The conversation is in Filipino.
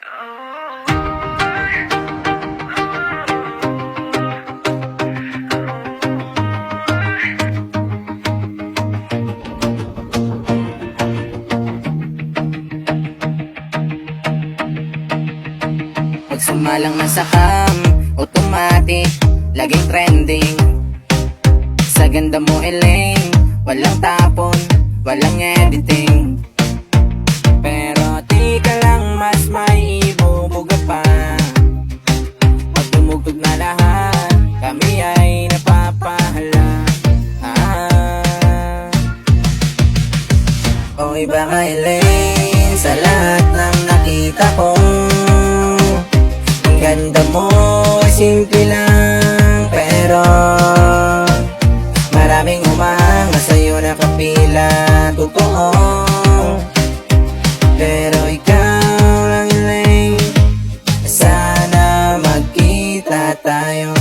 Pag sumalang na sa cam, automatic, laging trending. Sa ganda mo Elaine, walang tapon, walang editing. Pero di ka lang, mas may ibubuga pa. Pag tumugtog na lahat, kami ay napapahala. O iba ka Elaine, sa lahat ng nakita ko. Ang ganda mo, simple lang, pero maraming humahanga sa'yo nakapila, totoo. Pero ikaw lang Elaine, sana magkita tayo.